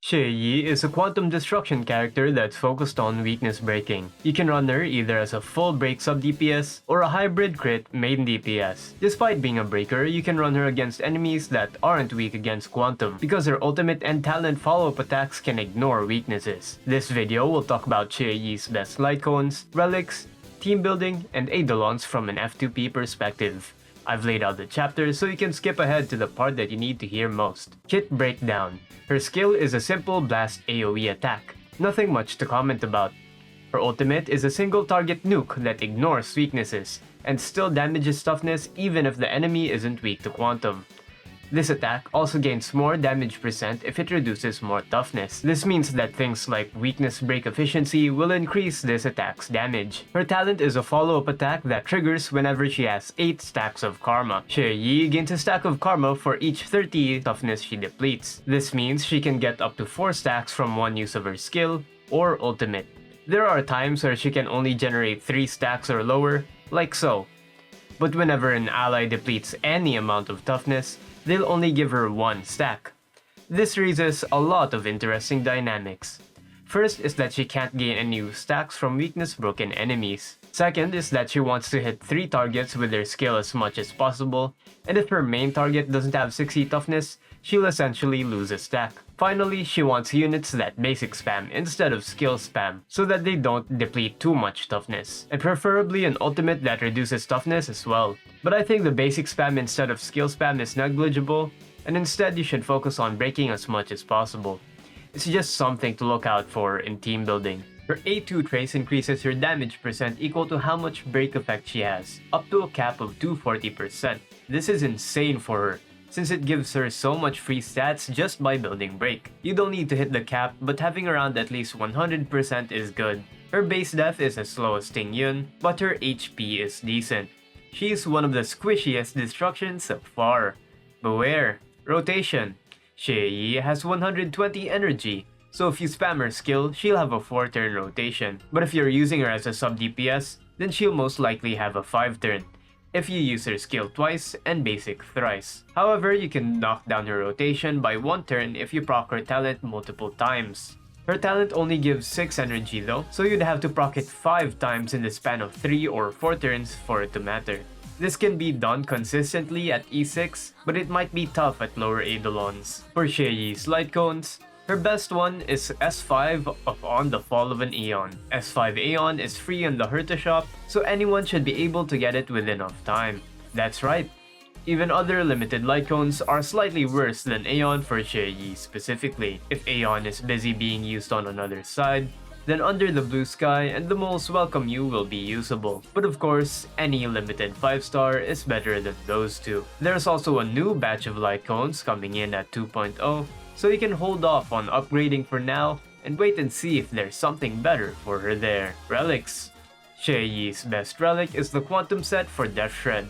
Xueyi is a quantum destruction character that's focused on weakness breaking. You can run her either as a full break sub DPS or a hybrid crit main DPS. Despite being a breaker, you can run her against enemies that aren't weak against quantum, because her ultimate and talent follow-up attacks can ignore weaknesses. This video will talk about Xueyi's best light cones, relics, team building, and eidolons from an F2P perspective. I've laid out the chapters so you can skip ahead to the part that you need to hear most. Kit Breakdown. Her skill is a simple blast AoE attack. Nothing much to comment about. Her ultimate is a single target nuke that ignores weaknesses, and still damages toughness even if the enemy isn't weak to quantum. This attack also gains more damage percent if it reduces more toughness. This means that things like weakness break efficiency will increase this attack's damage. Her talent is a follow-up attack that triggers whenever she has 8 stacks of karma. Xueyi gains a stack of karma for each 30 toughness she depletes. This means she can get up to 4 stacks from one use of her skill or ultimate. There are times where she can only generate 3 stacks or lower, like so. But whenever an ally depletes any amount of toughness, they'll only give her 1 stack. This raises a lot of interesting dynamics. First is that she can't gain any stacks from weakness broken enemies. Second is that she wants to hit 3 targets with her skill as much as possible, and if her main target doesn't have 60 toughness, she'll essentially lose a stack. Finally, she wants units that basic spam instead of skill spam, so that they don't deplete too much toughness, and preferably an ultimate that reduces toughness as well. But I think the basic spam instead of skill spam is negligible, and instead you should focus on breaking as much as possible. It's just something to look out for in team building. Her A2 trace increases her damage percent equal to how much break effect she has, up to a cap of 240%. This is insane for her, since it gives her so much free stats just by building break. You don't need to hit the cap, but having around at least 100% is good. Her base def is as slow as Ting Yun, but her HP is decent. She's one of the squishiest destructions so far. Beware. Rotation. Xueyi has 120 energy, so if you spam her skill, she'll have a 4-turn rotation. But if you're using her as a sub DPS, then she'll most likely have a 5-turn. If you use her skill twice and basic thrice. However, you can knock down her rotation by 1 turn if you proc her talent multiple times. Her talent only gives 6 energy though, so you'd have to proc it 5 times in the span of 3 or 4 turns for it to matter. This can be done consistently at E6, but it might be tough at lower eidolons. For Xueyi's light cones, her best one is S5 of On the Fall of an Aeon. S5 Aeon is free in the Herta shop, so anyone should be able to get it with enough time. That's right. Even other limited light cones are slightly worse than Aeon for Xueyi specifically. If Aeon is busy being used on another side, then Under the Blue Sky and The Moles Welcome You will be usable. But of course, any limited 5-star is better than those two. There's also a new batch of light cones coming in at 2.0, so you can hold off on upgrading for now and wait and see if there's something better for her there. Relics. Xueyi's best relic is the Quantum set for Death Shred.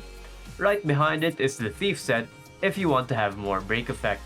Right behind it is the Thief set if you want to have more break effect.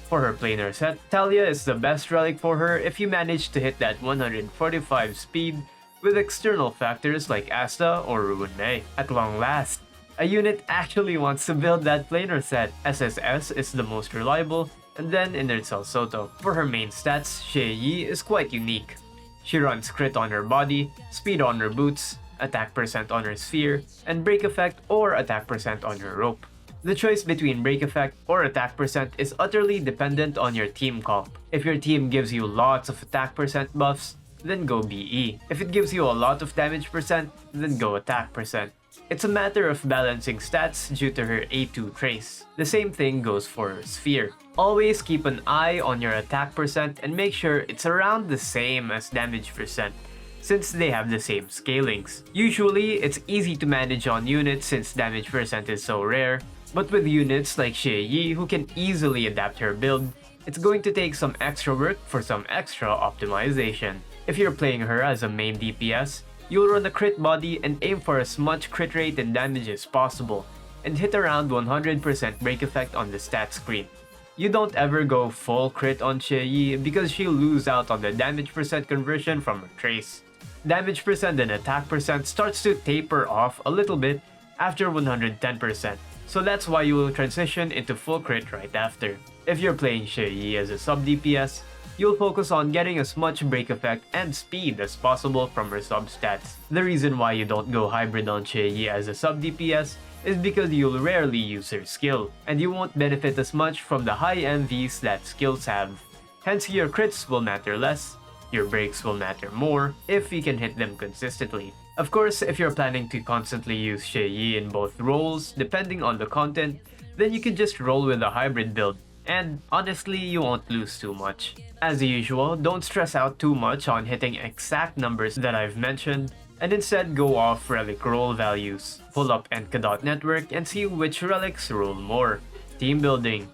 For her planar set, Talia is the best relic for her if you manage to hit that 145 speed with external factors like Asta or Ruan. At long last, a unit actually wants to build that planar set. SSS is the most reliable, and then Inertial Soto. For her main stats, Xueyi is quite unique. She runs crit on her body, speed on her boots, attack percent on her sphere, and break effect or attack percent on her rope. The choice between break effect or attack percent is utterly dependent on your team comp. If your team gives you lots of attack percent buffs, then go BE. If it gives you a lot of damage percent, then go attack percent. It's a matter of balancing stats due to her A2 trace. The same thing goes for her sphere. Always keep an eye on your attack percent and make sure it's around the same as damage percent, since they have the same scalings. Usually, it's easy to manage on units since damage percent is so rare, but with units like Xueyi who can easily adapt her build, it's going to take some extra work for some extra optimization. If you're playing her as a main DPS, you'll run a crit body and aim for as much crit rate and damage as possible, and hit around 100% break effect on the stat screen. You don't ever go full crit on Xueyi because she'll lose out on the damage percent conversion from her trace. Damage percent and attack percent starts to taper off a little bit after 110%, so that's why you will transition into full crit right after. If you're playing Xueyi as a sub DPS, you'll focus on getting as much break effect and speed as possible from her substats. The reason why you don't go hybrid on Xueyi as a sub DPS is because you'll rarely use her skill, and you won't benefit as much from the high MVs that skills have. Hence your crits will matter less, your breaks will matter more if you can hit them consistently. Of course, if you're planning to constantly use Xueyi in both roles, depending on the content, then you can just roll with a hybrid build, and honestly, you won't lose too much. As usual, don't stress out too much on hitting exact numbers that I've mentioned, and instead go off relic roll values. Pull up Enka network and see which relics roll more. Team building.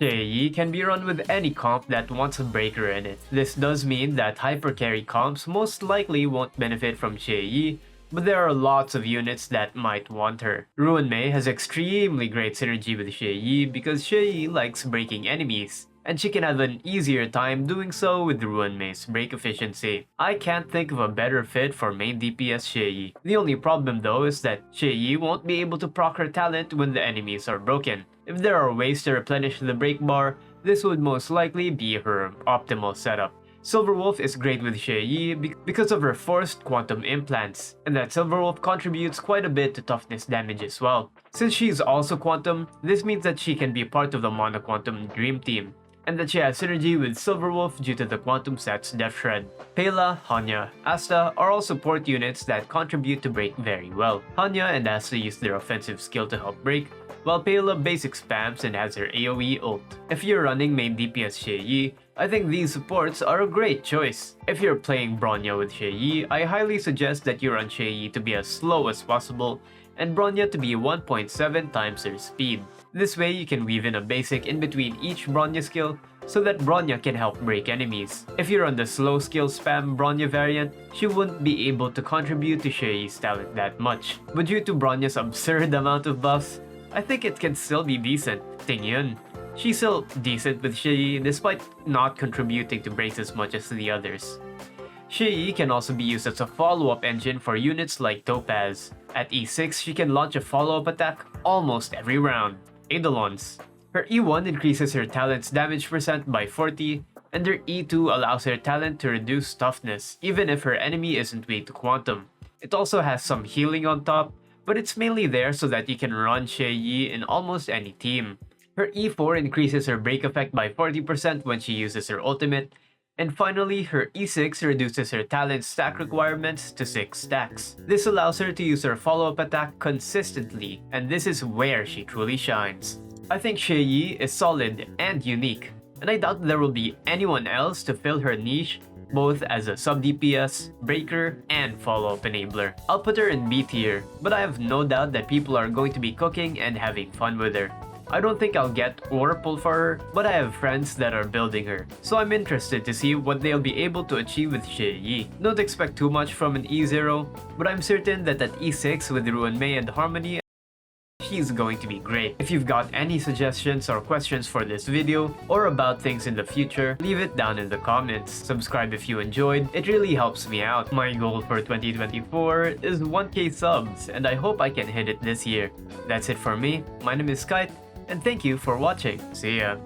Xueyi can be run with any comp that wants a breaker in it. This does mean that hyper carry comps most likely won't benefit from Xueyi, but there are lots of units that might want her. Ruan has extremely great synergy with Xueyi because Xueyi likes breaking enemies, and she can have an easier time doing so with Ruan's break efficiency. I can't think of a better fit for main DPS Xueyi. The only problem though is that Xueyi won't be able to proc her talent when the enemies are broken. If there are ways to replenish the break bar, this would most likely be her optimal setup. Silverwolf is great with Xueyi because of her forced quantum implants, and that Silverwolf contributes quite a bit to toughness damage as well. Since she is also quantum, this means that she can be part of the Mono Quantum Dream Team, and that she has synergy with Silverwolf due to the Quantum Set's Death Shred. Pela, Hanya, Asta are all support units that contribute to break very well. Hanya and Asta use their offensive skill to help break, while Pela basic spams and has her AoE ult. If you're running main DPS Xueyi, I think these supports are a great choice. If you're playing Bronya with Xueyi, I highly suggest that you run Xueyi to be as slow as possible and Bronya to be 1.7 times her speed. This way you can weave in a basic in between each Bronya skill so that Bronya can help break enemies. If you run the slow skill spam Bronya variant, she wouldn't be able to contribute to Xueyi's talent that much. But due to Bronya's absurd amount of buffs, I think it can still be decent. Ting yun. She's still decent with Xueyi despite not contributing to breaks as much as the others. Xueyi can also be used as a follow-up engine for units like Topaz. At E6, she can launch a follow-up attack almost every round. Eidolons. Her E1 increases her talent's damage percent by 40, and her E2 allows her talent to reduce toughness even if her enemy isn't weak to quantum. It also has some healing on top, but it's mainly there so that you can run Xueyi in almost any team. Her E4 increases her break effect by 40% when she uses her ultimate, and finally, her E6 reduces her talent stack requirements to 6 stacks. This allows her to use her follow-up attack consistently, and this is where she truly shines. I think Xueyi is solid and unique, and I doubt there will be anyone else to fill her niche both as a sub DPS, breaker, and follow-up enabler. I'll put her in B tier, but I have no doubt that people are going to be cooking and having fun with her. I don't think I'll get or pull for her, but I have friends that are building her, so I'm interested to see what they'll be able to achieve with Xueyi. Don't expect too much from an E0, but I'm certain that at E6 with Ruan and Harmony, she's going to be great. If you've got any suggestions or questions for this video, or about things in the future, leave it down in the comments. Subscribe if you enjoyed, it really helps me out. My goal for 2024 is 1k subs, and I hope I can hit it this year. That's it for me, my name is Kyte, and thank you for watching. See ya!